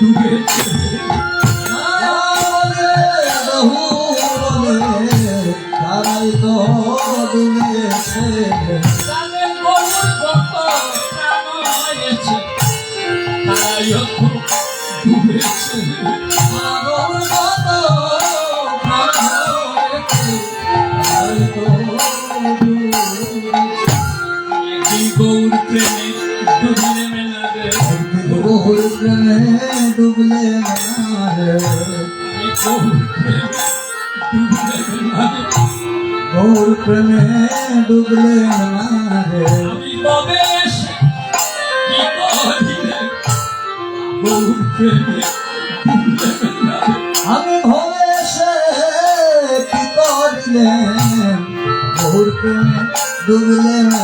ডুবেছে তারাই তো ডুবেছে তাদের গরুর কত প্রাণ হয়েছে তারাই ডুবেছে গরুর কত প্রাণ হয়েছে তারাই তো একদিন গৌর প্রেমে ডুবলে মেলা রে গৌর প্রেমে ডুবলে না রে গৌর প্রেমে ডুবলে মেলা রে গৌর প্রেমে ডুবলে না রে আমি কবে এসে কি করিলে গৌর প্রেমে ডুবলে মেলা রে আমি ভবে সে কি করিলেন গৌর প্রেমে ডুবলে না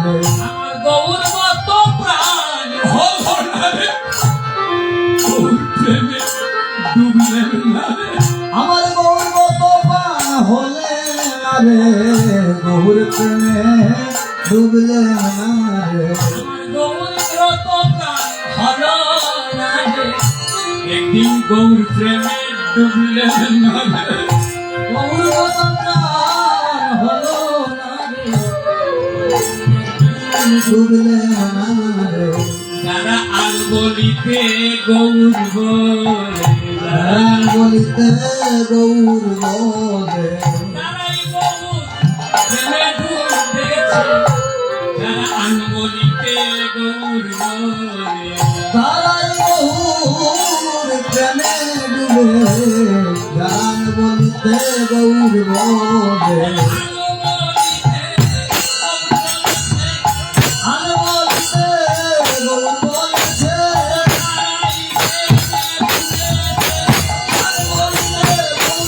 রে আমার গৌর কত প্রাণ হলো না রে গৌর প্রেমে ডুবলে মেলা রে আমার গৌর কত পান হলে না রে গৌর প্রেমে ডুবলে না রে আমার গৌর কত প্রাণ হলো না রে একদিন গৌর প্রেমে ডুবলে মেলা রে গৌর কত প্রাণ হলো না রে ডুবলে না রে যারা আঙ্গুলিতে গৌর বলে গান বলিতে গৌর বলে তারাই গৌর প্রেমে ডুবেছে যারা আঙ্গুলিতে গৌর বলে তারাই গৌর প্রেমে ডুবে গান বলিতে গৌর বলে আর বলিতে গৌর বলেছে আর বলিতে গৌর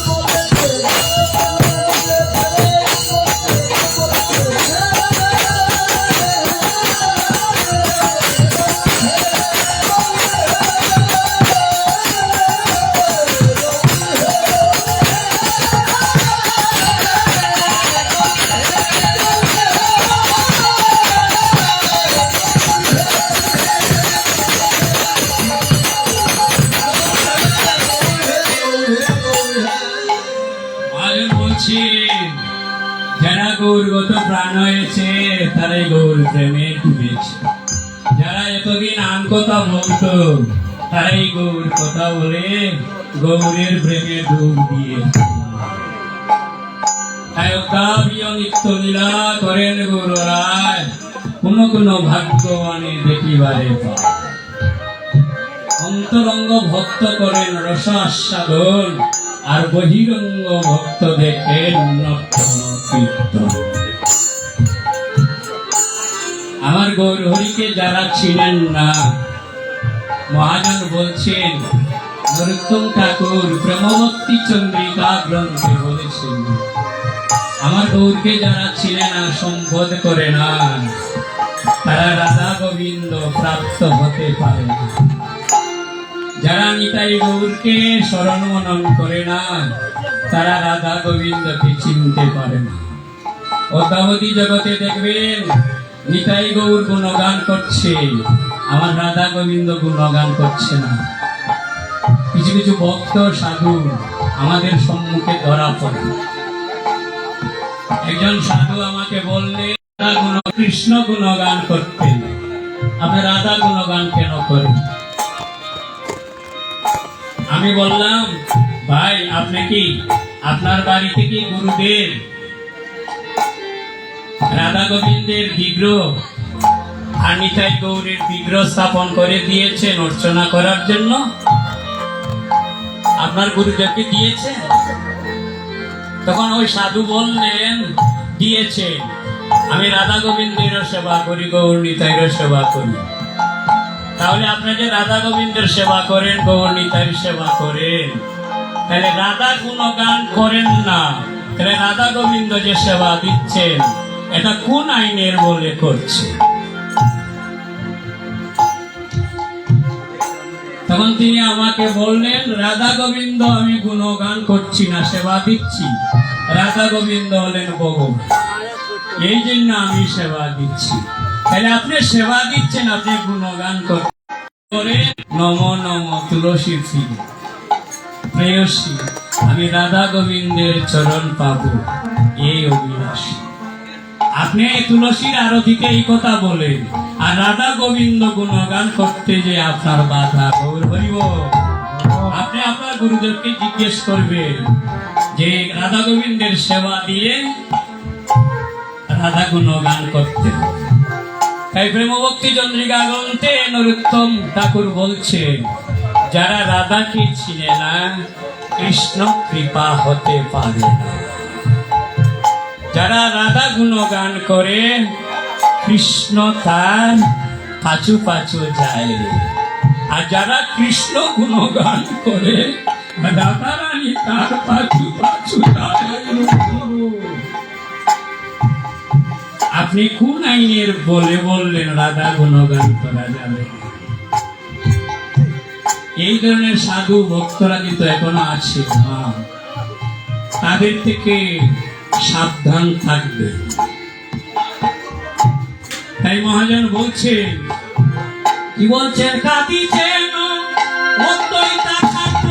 যারা গৌরগত প্রাণ হয়েছে তারাই গৌর প্রেমে ডুবেছে যারা এতদিন আন কথা বলতো তারাই গৌর কথা বলে গৌরের প্রেমে ডুব দিয়ে নিত্য লীলা করেন গৌর রায় কোন কোন ভাগ্যবাণী দেখিবারে পায় অন্তরঙ্গ ভক্ত করেন রস আস্বাদন আর বহিরঙ্গ ভক্ত দেখেন নর্তন কীর্তন আমার গৌর হরিকে যারা ছিলেন না মহাজন বলছেন নরোত্তম ঠাকুর প্রেমভক্তি চন্দ্রিকা গ্রন্থে বলেছেন আমার গৌরকে যারা ছিলেন না সম্বোধ করে না তারা রাধা গোবিন্দ প্রাপ্ত হতে পারে না যারা নিতাই গৌরকে স্মরণ মনন করে না তারা রাধা গোবিন্দকে চিনতে পারে না অদ্যাবধি জগতে দেখবেন নিতাই গৌর গুণগান করছে আমার রাধা গোবিন্দ গুণগান করছে না কিছু কিছু ভক্ত সাধু আমাদের সম্মুখে ধরা পড়ে একজন সাধু আমাকে বললেন কৃষ্ণ গুণগান করতেন আপনি রাধা গুণগান কেন করেন আমি বললাম ভাই আপনি কি আপনার বাড়িতে কি গুরুদেব রাধা গোবিন্দের বিগ্রহ আর নিতাই গৌরের বিগ্রহ স্থাপন করে দিয়েছেন অর্চনা করার জন্য আপনার গুরুদেবকে দিয়েছেন তখন ওই সাধু বললেন দিয়েছেন আমি রাধা গোবিন্দের সেবা করি গৌর নিতাইয়ের সেবা করি তাহলে আপনি যে রাধা গোবিন্দের সেবা করেন গৌর নিতাইয়ের সেবা করেন তাহলে রাধা গুণগান করেন না তাহলে রাধা গোবিন্দ যে সেবা দিচ্ছেন এটা কোন আইনের বলে করছে তখন তিনি আমাকে বললেন রাধা গোবিন্দ আমি গুণগান করছি না সেবা দিচ্ছি রাধা গোবিন্দ হলেন ভগবান এই জন্য আমি সেবা দিচ্ছি তাহলে আপনি সেবা দিচ্ছেন আপনি গুণগান করছেন করে নম নম তুলসী ফিরে প্রেয়সী আমি রাধা গোবিন্দের চরণ পাবো এই অভিলাষী। আপনি তুলসীর আরতিতে এই কথা বলেন আর রাধা গোবিন্দ গুণগান করতে যে আপনার বাধা গৌর হরিব। আপনি আপনার গুরুদেবকে জিজ্ঞেস করবেন যে রাধা গোবিন্দের সেবা দিয়ে রাধা গুণগান করতে হবে। তাই প্রেম ভক্তি চন্দ্রিকা গ্রন্থে নরোত্তম ঠাকুর বলছেন যারা রাধাকে চিনে না কৃষ্ণ কৃপা হতে পারে না। যারা রাধা গুণগান করে কৃষ্ণ তার পাছু পাছু যায়, আর যারা কৃষ্ণ গুণগান করে রাধা রানী তার পাছু পাছু যায়। আপনি কোন আইনের বলে বললেন রাধা গুণগান করা যাবে? এই ধরনের সাধু ভক্তরা কিন্তু এখনো আছে, তাদের থেকে সাবধান থাকবে। তাই মহাজন বলছেন, কি বলছেন, কাঁদিছেন অদ্বৈতা ছাত্র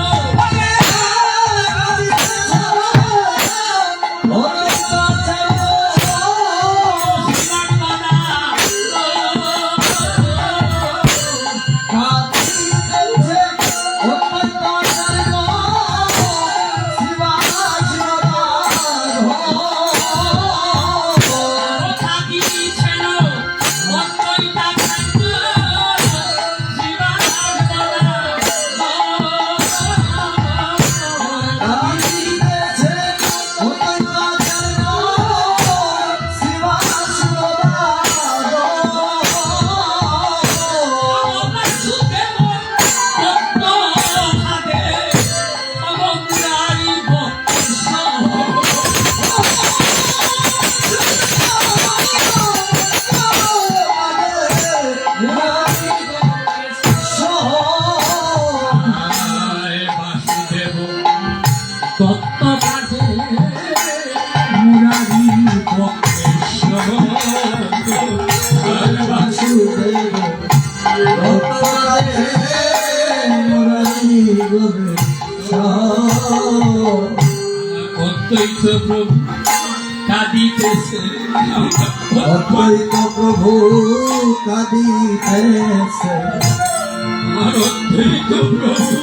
অদ্বৈত প্রভু কাঁদিতেছে, অদ্বৈত প্রভু কাঁদিতেছে, আমার অদ্বৈত প্রভু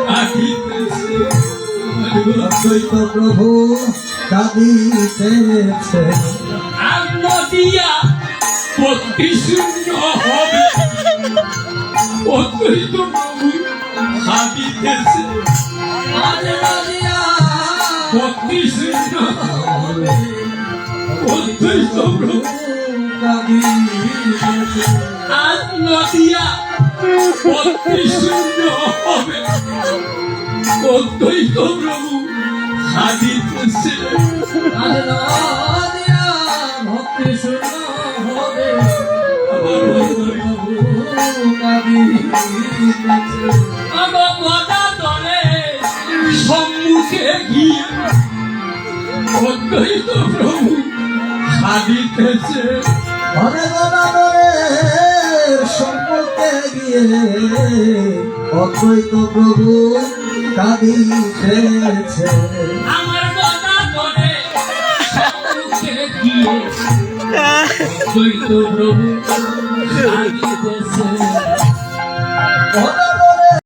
কাঁদিতেছে, অদ্বৈত প্রভু কাঁদিতেছে। আর নদিয়া ভক্তি শূন্য হবে, অদ্বৈত প্রভু কাঁদিতেছে, ভক্তি শূন্য হবে, অদ্বৈত প্রভু কাঁদিতেছে। আর নদিয়া ভক্তি শূন্য হবে, অদ্বৈত প্রভু কাঁদিতেছে। ভক্তি শূন্য হবে, আমার গদা দলে সম্মুখে গিয়ে অদ্বৈত প্রভু কাঁদিতেছে। সম্পর্কে গিয়ে অদ্বৈত প্রভু কাঁদিতেছে। আমার গদা দলে সম্মুখে গিয়ে অদ্বৈত প্রভু কাঁদিতেছে।